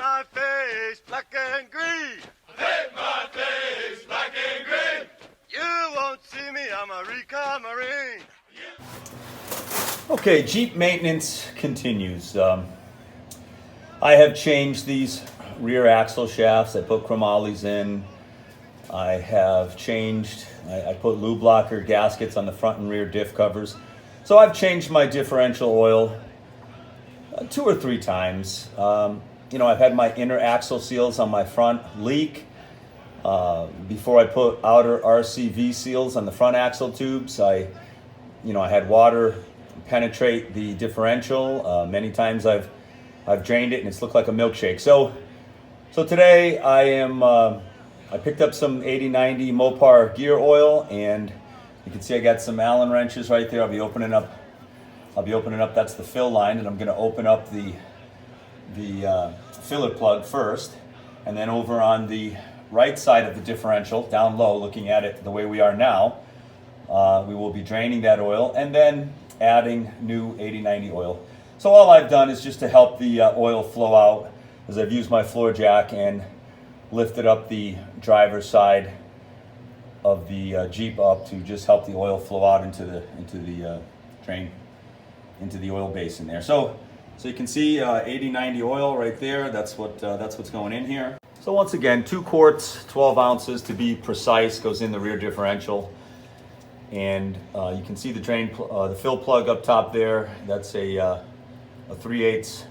my face black and green. Paint my face black and green. You won't see me, I'm a recon Marine. Okay, Jeep maintenance continues. I have changed these rear axle shafts. I put chromoly's in. I have changed, I put lube blocker gaskets on the front and rear diff covers. So I've changed my differential oil 2 or 3 times. I've had my inner axle seals on my front leak. Before I put outer RCV seals on the front axle tubes, I had water penetrate the differential. Many times I've drained it and it's looked like a milkshake. So today I picked up some 80/90 Mopar gear oil, and you can see I got some Allen wrenches right there. I'll be opening up. That's the fill line, and I'm going to open up the filler plug first, and then over on the right side of the differential, down low, looking at it the way we are now, we will be draining that oil and then adding new 80/90 oil. So all I've done is just to help the oil flow out, as I've used my floor jack and lifted up the driver's side of the Jeep up to just help the oil flow out into the drain, into the oil basin there. So you can see 80/90 oil right there. That's what's going in here. So once again, 2 quarts, 12 ounces to be precise, goes in the rear differential. And you can see the the fill plug up top there. That's a 3/8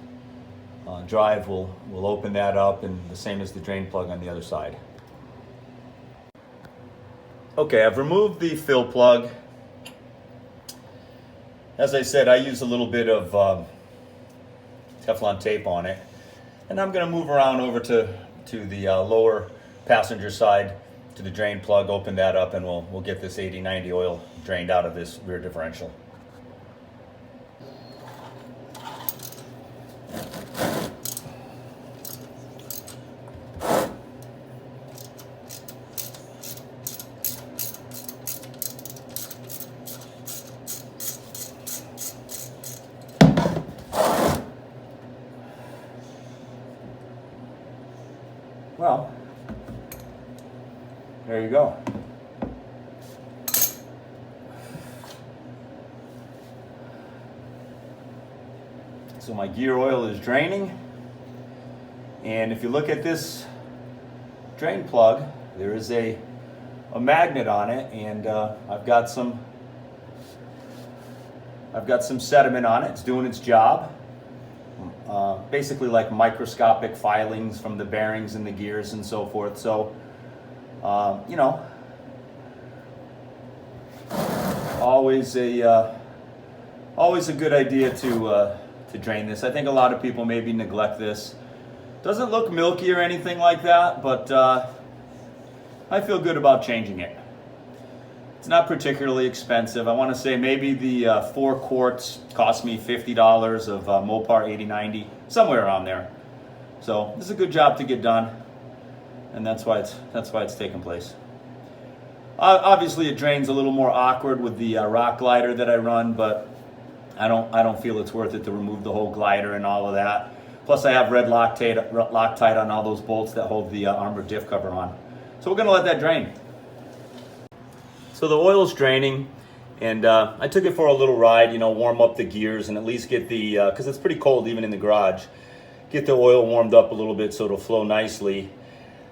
drive. We'll open that up, and the same as the drain plug on the other side. Okay, I've removed the fill plug. As I said, I use a little bit of Teflon tape on it, and I'm going to move around over to the lower passenger side to the drain plug, open that up, and we'll get this 80/90 oil drained out of this rear differential. Well, there you go. So my gear oil is draining, and if you look at this drain plug, there is a magnet on it, and I've got some sediment on it. It's doing its job. Basically like microscopic filings from the bearings and the gears and so forth. So, always a good idea to drain this. I think a lot of people maybe neglect this. Doesn't look milky or anything like that, but I feel good about changing it. It's not particularly expensive. I want to say maybe the 4 quarts cost me $50 of Mopar 80/90, somewhere around there. So this is a good job to get done, and that's why it's taking place. Obviously, it drains a little more awkward with the rock glider that I run, but I don't feel it's worth it to remove the whole glider and all of that. Plus, I have red Loctite on all those bolts that hold the armored diff cover on. So we're going to let that drain. So the oil's draining, and I took it for a little ride, warm up the gears and at least get because it's pretty cold even in the garage, get the oil warmed up a little bit so it'll flow nicely.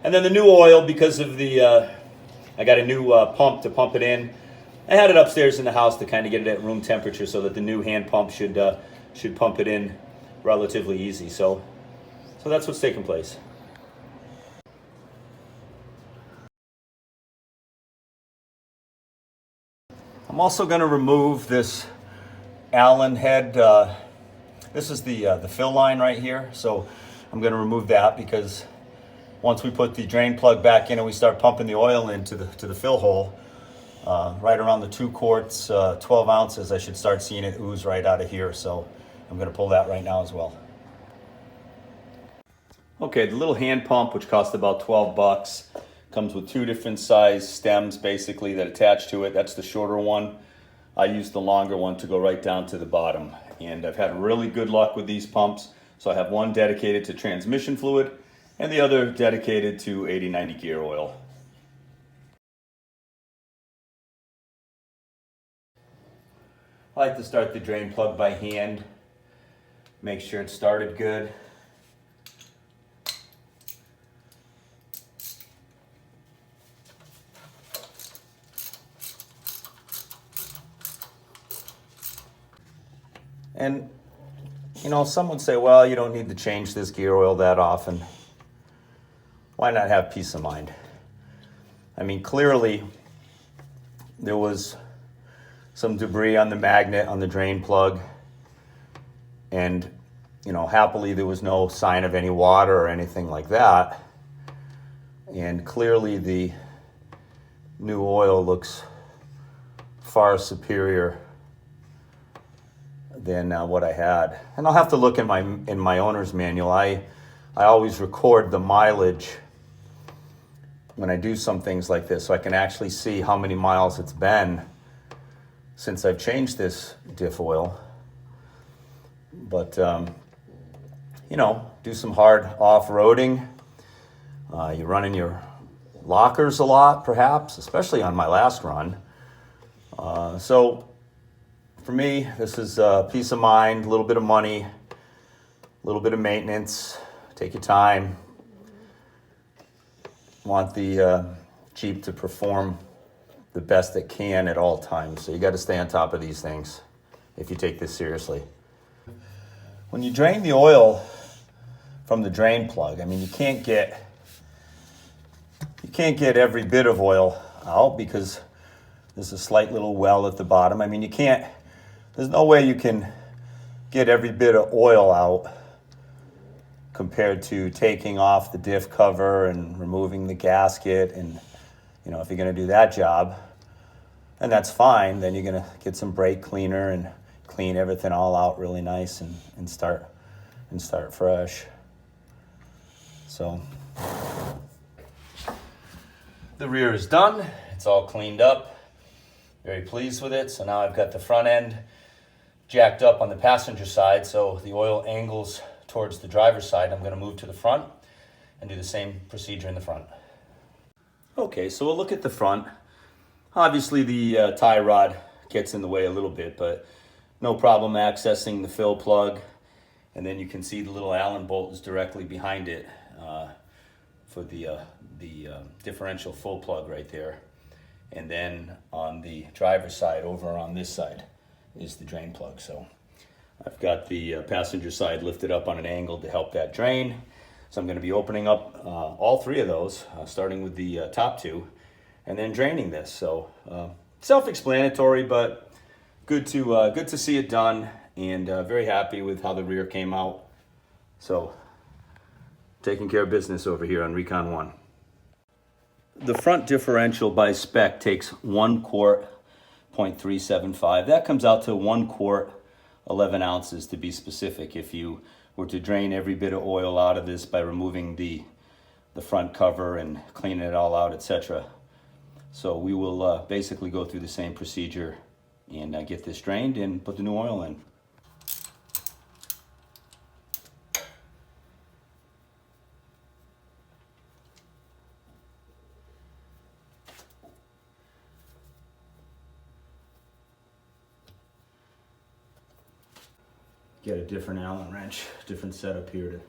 And then the new oil, because of I got a new pump to pump it in. I had it upstairs in the house to kind of get it at room temperature so that the new hand pump should pump it in relatively easy. So that's what's taking place. I'm also going to remove this Allen head. This is the fill line right here. So I'm going to remove that, because once we put the drain plug back in and we start pumping the oil into the fill hole, right around the 2 quarts, 12 ounces, I should start seeing it ooze right out of here. So I'm going to pull that right now as well. Okay, the little hand pump, which cost about 12 bucks, comes with 2 different size stems basically that attach to it. That's the shorter one. I use the longer one to go right down to the bottom. And I've had really good luck with these pumps. So I have one dedicated to transmission fluid and the other dedicated to 80/90 gear oil. I like to start the drain plug by hand, make sure it's started good. And you know, some would say, well, you don't need to change this gear oil that often. Why not have peace of mind? I mean, clearly there was some debris on the magnet on the drain plug, and you know, happily there was no sign of any water or anything like that. And clearly the new oil looks far superior than what I had. And I'll have to look in my owner's manual. I always record the mileage when I do some things like this, so I can actually see how many miles it's been since I've changed this diff oil. But you know, do some hard off-roading. You run in your lockers a lot, perhaps, especially on my last run. So for me, this is peace of mind, a little bit of money, a little bit of maintenance. Take your time. Want the Jeep to perform the best it can at all times. So you got to stay on top of these things if you take this seriously. When you drain the oil from the drain plug, I mean, you can't get every bit of oil out because there's a slight little well at the bottom. I mean, there's no way you can get every bit of oil out compared to taking off the diff cover and removing the gasket. And you know, if you're going to do that job, and that's fine, then you're going to get some brake cleaner and clean everything all out really nice and start fresh. So the rear is done. It's all cleaned up. Very pleased with it. So now I've got the front end jacked up on the passenger side, so the oil angles towards the driver's side. I'm going to move to the front and do the same procedure in the front. Okay, so we'll look at the front. Obviously the tie rod gets in the way a little bit, but no problem accessing the fill plug. And then you can see the little Allen bolt is directly behind it for the differential full plug right there. And then on the driver's side, over on this side, is the drain plug. So I've got the passenger side lifted up on an angle to help that drain. So I'm going to be opening up all three of those, starting with the top two, and then draining this. So self-explanatory, but good to see it done, and very happy with how the rear came out. So taking care of business over here on Recon 1. The front differential by spec takes 1 quart, 0.375. That comes out to 1 quart, 11 ounces to be specific. If you were to drain every bit of oil out of this by removing the front cover and cleaning it all out, etc. So we will basically go through the same procedure and get this drained and put the new oil in. Get a different Allen wrench, different setup here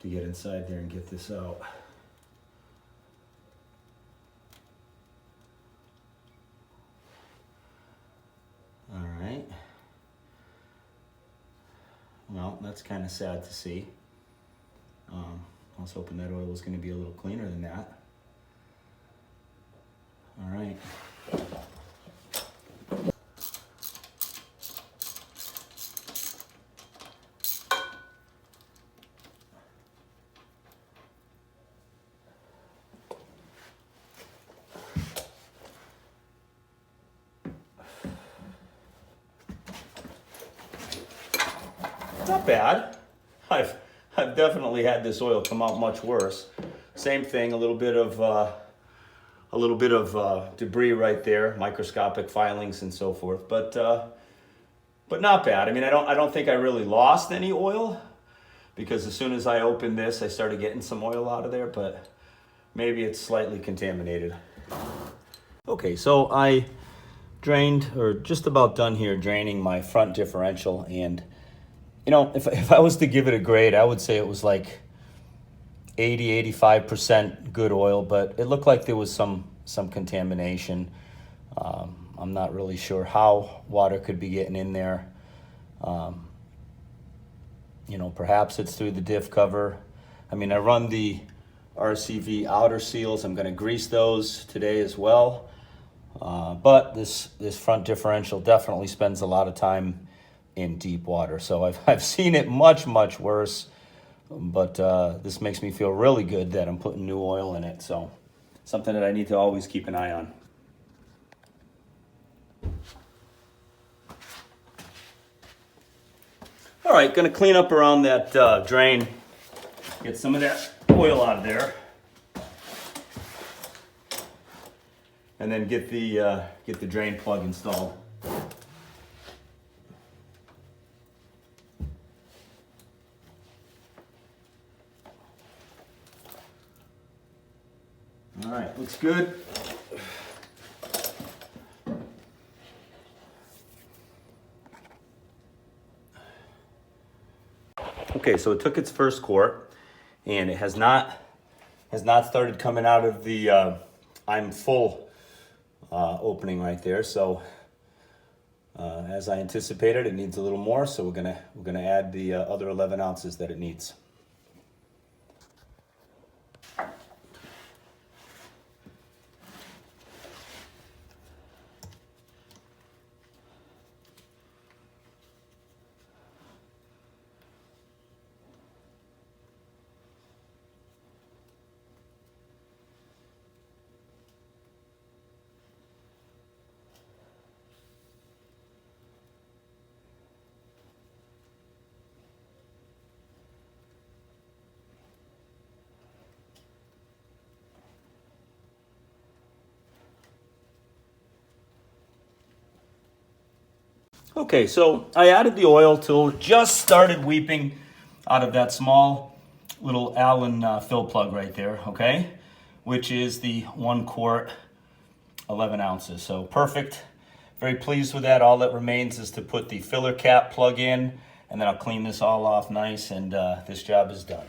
to get inside there and get this out. All right. Well, that's kind of sad to see. I was hoping that oil was going to be a little cleaner than that. All right. Not bad. I've definitely had this oil come out much worse. Same thing, a little bit of debris right there, microscopic filings and so forth. But but not bad. I mean, I don't think I really lost any oil, because as soon as I opened this, I started getting some oil out of there, but maybe it's slightly contaminated. Okay, so I drained, or just about done here, draining my front differential. And, you know, if I was to give it a grade, I would say it was like 80-85% good oil, but it looked like there was some contamination. I'm not really sure how water could be getting in there. You know, perhaps it's through the diff cover. I mean, I run the RCV outer seals. I'm going to grease those today as well. But this front differential definitely spends a lot of time in deep water. So I've seen it much worse. But this makes me feel really good that I'm putting new oil in it. So something that I need to always keep an eye on. All right, gonna clean up around that drain, get some of that oil out of there, and then get the drain plug installed. All right, looks good. Okay, so it took its first quart, and it has not started coming out of the I'm full opening right there. So as I anticipated, it needs a little more. So we're gonna add the other 11 ounces that it needs. Okay, so I added the oil till it just started weeping out of that small little Allen fill plug right there, okay? Which is the 1 quart, 11 ounces. So perfect. Very pleased with that. All that remains is to put the filler cap plug in, and then I'll clean this all off nice, and this job is done.